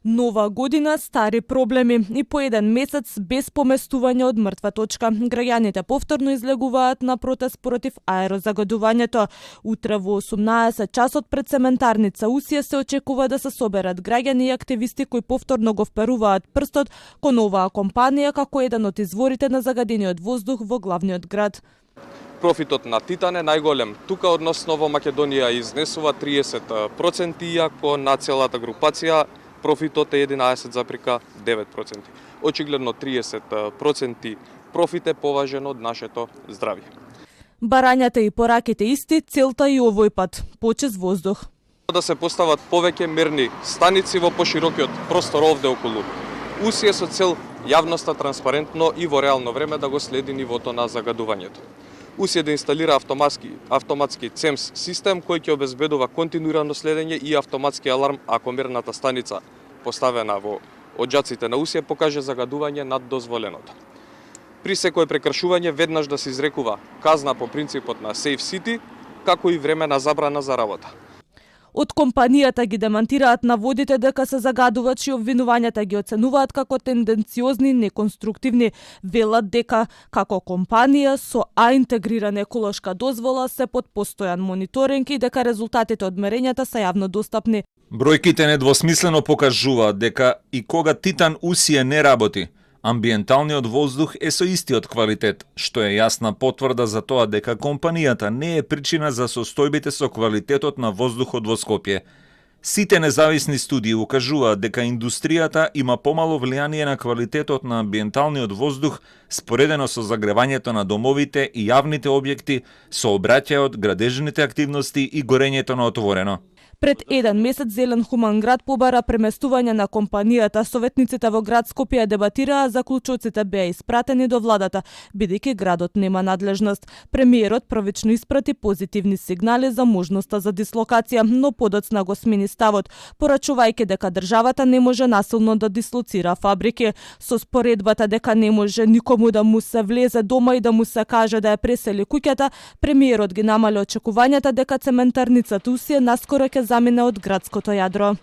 Нова година, стари проблеми и по еден месец без поместување од мртва точка. Граѓаните повторно излегуваат на протест против аерозагадувањето. Утре во 18 часот пред цементарница Усија се очекува да се соберат граѓани и активисти кои повторно го вперуваат прстот кон оваа компанија како еден од изворите на загадениот воздух во главниот град. Профитот на Титан е најголем. Тука односно во Македонија изнесува 30%, иако на целата групација профитот е 11,9%. Очигледно 30% профит е поважен од нашето здравје. Барањата и пораките исти, целта и овој пат – почист воздух. Да се постават повеќе мерни станици во поширокиот простор овде околу Усија со цел јавноста транспарентно и во реално време да го следи нивото на загадувањето. Усија да инсталира автоматски ЦЕМС систем кој ќе обезбедува континуирано следење и автоматски аларм ако мерната станица поставена во оџаците на Усија покаже загадување над дозволеното. При секое прекршување веднаш да се изрекува казна по принципот на Safe City, како и времена забрана за работа. Од компанијата ги демантираат наводите дека се загадуваат и обвинувањата ги оценуваат како тенденциозни и неконструктивни. Велат дека како компанија со интегрирана еколошка дозвола се под постојан мониторинг и дека резултатите од мерењата се јавно достапни. Бројките недвосмислено покажуваат дека и кога Титан Усија не работи, амбиенталниот воздух е со истиот квалитет, што е јасна потврда за тоа дека компанијата не е причина за состојбите со квалитетот на воздухот во Скопје. Сите независни студии укажуваат дека индустријата има помало влијание на квалитетот на амбиенталниот воздух споредено со загревањето на домовите и јавните објекти, сообраќајот, градежните активности и горењето на отворено. Пред еден месец Зелен Хуман град побара преместување на компанијата. Советниците во град Скопје дебатираа, заклучоците беа испратени до владата, бидејќи градот нема надлежност. Премиерот првично испрати позитивни сигнали за можноста за дислокација, но подоцна го смени ставот, порачувајќи дека државата не може насилно да дислоцира фабрики. Со споредбата дека не може никому да му се влезе дома и да му се каже да ја пресели куќата, премиерот ги намали очекувањата дека цементарницата Усија наскоро ќе замине од градското јадро.